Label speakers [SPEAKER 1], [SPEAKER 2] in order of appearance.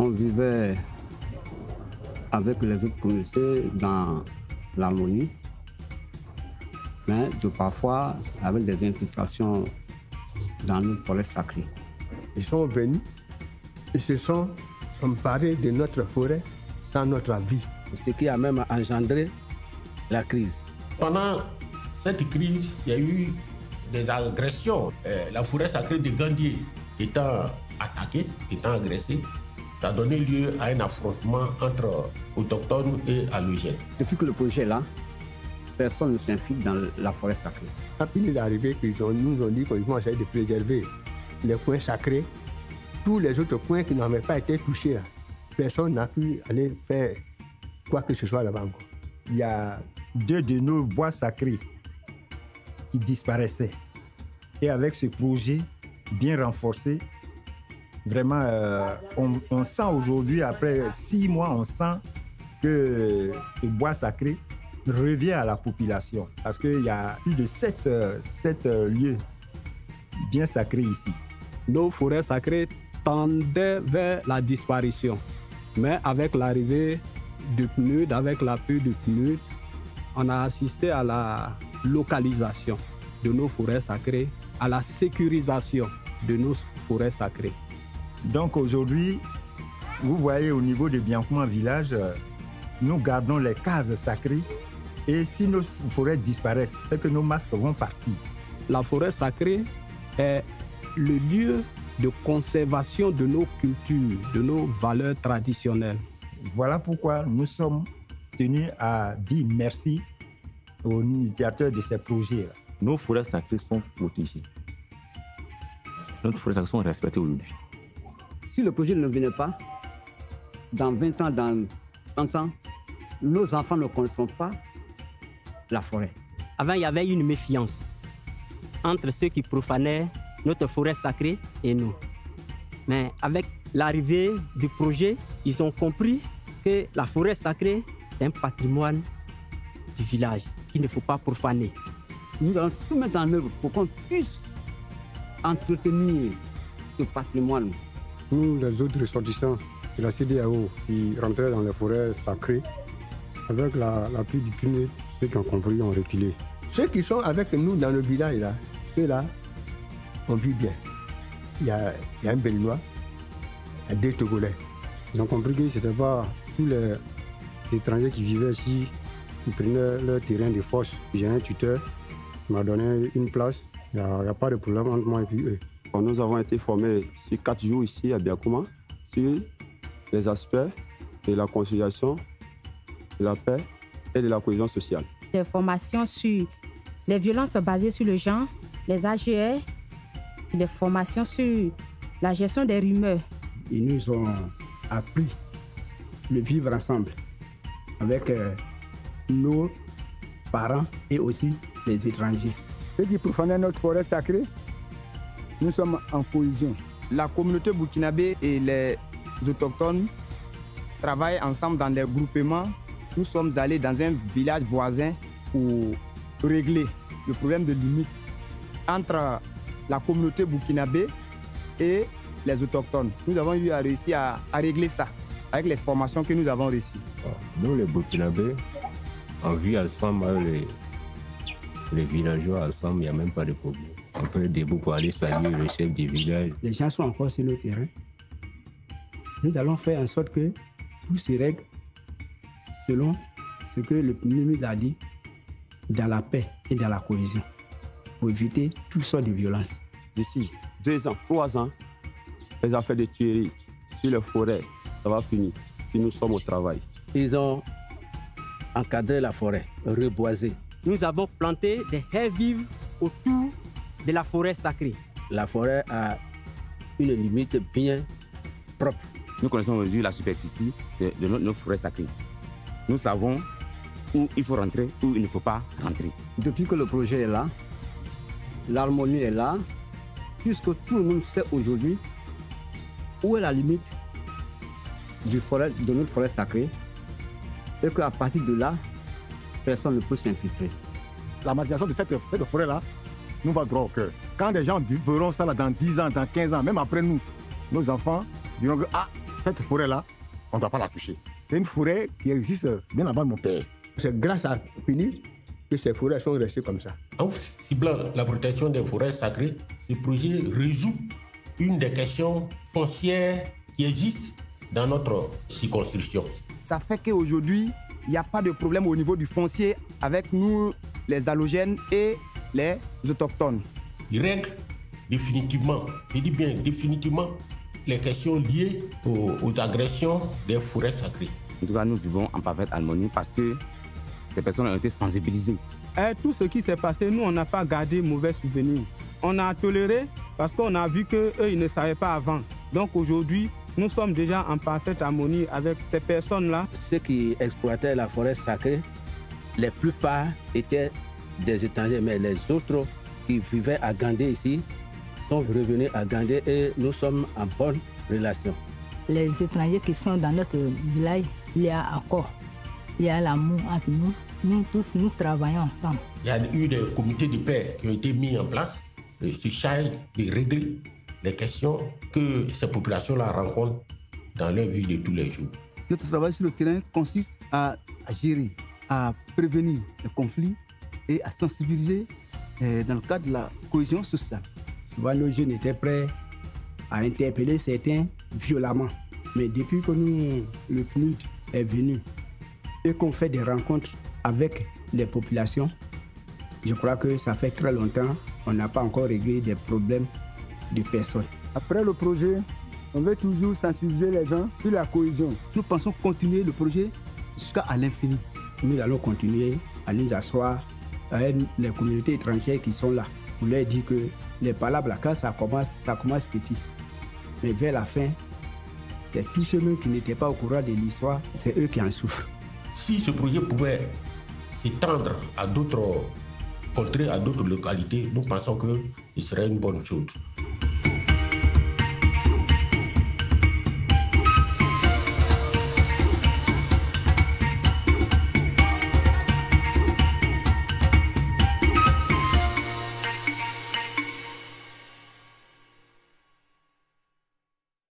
[SPEAKER 1] On vivait avec les autres communautés dans l'harmonie, mais parfois avec des infiltrations dans nos forêts sacrées.
[SPEAKER 2] Ils sont venus, ils se sont emparés de notre forêt sans notre avis.
[SPEAKER 1] Ce qui a même engendré la crise.
[SPEAKER 3] Pendant cette crise, il y a eu des agressions. La forêt sacrée de Gandié étant attaquée, étant agressée, ça a donné lieu à un affrontement entre autochtones et halogènes.
[SPEAKER 1] Depuis que le projet est là, personne ne s'infiltre dans la forêt sacrée.
[SPEAKER 2] Après il est arrivé qu'ils nous ont dit qu'ils vont essayer de préserver les coins sacrés. Tous les autres coins qui n'avaient pas été touchés, là, personne n'a pu aller faire quoi que ce soit là-bas encore.
[SPEAKER 4] Il y a 2 de nos bois sacrés qui disparaissaient. Et avec ce projet bien renforcé, vraiment, on sent aujourd'hui, après 6 mois, on sent que le bois sacré revient à la population. Parce qu'il y a plus de 7 lieux bien sacrés ici.
[SPEAKER 5] Nos forêts sacrées tendaient vers la disparition. Mais avec l'arrivée du PNUD, avec l'appui du PNUD, on a assisté à la localisation de nos forêts sacrées, à la sécurisation de nos forêts sacrées.
[SPEAKER 4] Donc aujourd'hui, vous voyez au niveau de Biancouma village, nous gardons les cases sacrées et si nos forêts disparaissent, c'est que nos masques vont partir.
[SPEAKER 5] La forêt sacrée est le lieu de conservation de nos cultures, de nos valeurs traditionnelles.
[SPEAKER 4] Voilà pourquoi nous sommes tenus à dire merci aux initiateurs de ces projets-là.
[SPEAKER 6] Nos forêts sacrées sont protégées. Nos forêts sacrées sont respectées aujourd'hui.
[SPEAKER 1] Si le projet ne venait pas, dans 20 ans, dans 30 ans, nos enfants ne connaîtront pas la forêt.
[SPEAKER 7] Avant, il y avait une méfiance entre ceux qui profanaient notre forêt sacrée et nous. Mais avec l'arrivée du projet, ils ont compris que la forêt sacrée, c'est un patrimoine du village qu'il ne faut pas profaner.
[SPEAKER 1] Nous allons tout mettre en œuvre pour qu'on puisse entretenir ce patrimoine.
[SPEAKER 2] Nous, les autres ressortissants de la CEDEAO qui rentraient dans les forêts sacrées, avec l'appui du PNUD, ceux qui ont compris ont reculé. Ceux qui sont avec nous dans le village, là, ceux-là, on vit bien. Il y a un Béninois, il y a 2 Togolais. Ils ont compris que ce n'était pas tous les étrangers qui vivaient ici qui prenaient leur terrain de force. J'ai un tuteur qui m'a donné une place. Il n'y a pas de problème entre moi et puis eux.
[SPEAKER 8] Nous avons été formés sur 4 jours ici à Biancouma sur les aspects de la conciliation, de la paix et de la cohésion sociale.
[SPEAKER 9] Des formations sur les violences basées sur le genre, les AGR, des formations sur la gestion des rumeurs.
[SPEAKER 5] Ils nous ont appris le vivre ensemble avec nos parents et aussi les étrangers.
[SPEAKER 4] Ceux qui profanaient notre forêt sacrée, nous sommes en cohésion.
[SPEAKER 10] La communauté burkinabé et les autochtones travaillent ensemble dans des groupements. Nous sommes allés dans un village voisin pour régler le problème de limite entre la communauté burkinabé et les autochtones. Nous avons eu à réussir à régler ça avec les formations que nous avons reçues.
[SPEAKER 6] Nous, les burkinabés, on vit ensemble avec les villageois ensemble, il n'y a même pas de problème. On peut être debout pour aller saluer le chef du village.
[SPEAKER 5] Les gens sont encore sur le terrain. Nous allons faire en sorte que tout se règle selon ce que le PNUD a dit, dans la paix et dans la cohésion, pour éviter toutes sortes de violences.
[SPEAKER 8] D'ici 2 ans, 3 ans, les affaires de tuerie sur les forêts, ça va finir si nous sommes au travail.
[SPEAKER 1] Ils ont encadré la forêt, reboisé.
[SPEAKER 7] Nous avons planté des haies vives autour de la forêt sacrée.
[SPEAKER 1] La forêt a une limite bien propre.
[SPEAKER 6] Nous connaissons aujourd'hui la superficie de nos forêts sacrées. Nous savons où il faut rentrer, où il ne faut pas rentrer.
[SPEAKER 1] Depuis que le projet est là, l'harmonie est là, puisque tout le monde sait aujourd'hui où est la limite de notre forêt sacrée et qu'à partir de là, personne ne peut s'infiltrer.
[SPEAKER 4] La massification de cette forêt-là nous va droit au cœur. Quand les gens verront ça là, dans 10 ans, dans 15 ans, même après nous, nos enfants diront que
[SPEAKER 11] cette forêt-là, on ne doit pas la toucher. C'est une forêt qui existe bien avant mon père.
[SPEAKER 2] C'est grâce à PNUD que ces forêts sont restées comme ça.
[SPEAKER 3] En ciblant la protection des forêts sacrées, ce projet résout une des questions foncières qui existent dans notre circonscription.
[SPEAKER 10] Ça fait qu'aujourd'hui, il n'y a pas de problème au niveau du foncier avec nous, les allogènes et les autochtones.
[SPEAKER 3] Il règle définitivement, je dis bien définitivement, les questions liées aux agressions des forêts sacrées.
[SPEAKER 12] En tout cas, nous vivons en parfaite harmonie parce que ces personnes ont été sensibilisées.
[SPEAKER 5] Tout ce qui s'est passé, nous, on n'a pas gardé mauvais souvenirs. On a toléré parce qu'on a vu qu'eux, ils ne savaient pas avant. Donc aujourd'hui, nous sommes déjà en parfaite harmonie avec ces personnes-là.
[SPEAKER 13] Ceux qui exploitaient la forêt sacrée, la plupart étaient des étrangers, mais les autres qui vivaient à Gandé ici sont revenus à Gandé et nous sommes en bonne relation.
[SPEAKER 14] Les étrangers qui sont dans notre village, il y a accord, il y a l'amour entre nous. Nous tous, nous travaillons ensemble.
[SPEAKER 3] Il y a eu des comités de paix qui ont été mis en place et se chargent de régler les questions que ces populations-là rencontrent dans leur vie de tous les jours.
[SPEAKER 1] Notre travail sur le terrain consiste à gérer, à prévenir les conflits et à sensibiliser dans le cadre de la cohésion sociale.
[SPEAKER 15] Souvent, nos jeunes étaient prêts à interpeller certains violemment. Mais depuis que le PNUD est venu et qu'on fait des rencontres avec les populations, je crois que ça fait très longtemps qu'on n'a pas encore réglé des problèmes de personnes.
[SPEAKER 2] Après le projet, on veut toujours sensibiliser les gens sur la cohésion.
[SPEAKER 1] Nous pensons continuer le projet jusqu'à l'infini.
[SPEAKER 15] Nous allons continuer à nous asseoir avec les communautés étrangères qui sont là. On leur dit que les palabres, quand ça commence petit. Mais vers la fin, c'est tous ceux qui n'étaient pas au courant de l'histoire, c'est eux qui en souffrent.
[SPEAKER 3] Si ce projet pouvait s'étendre à d'autres contrées, à d'autres localités, nous pensons que ce serait une bonne chose.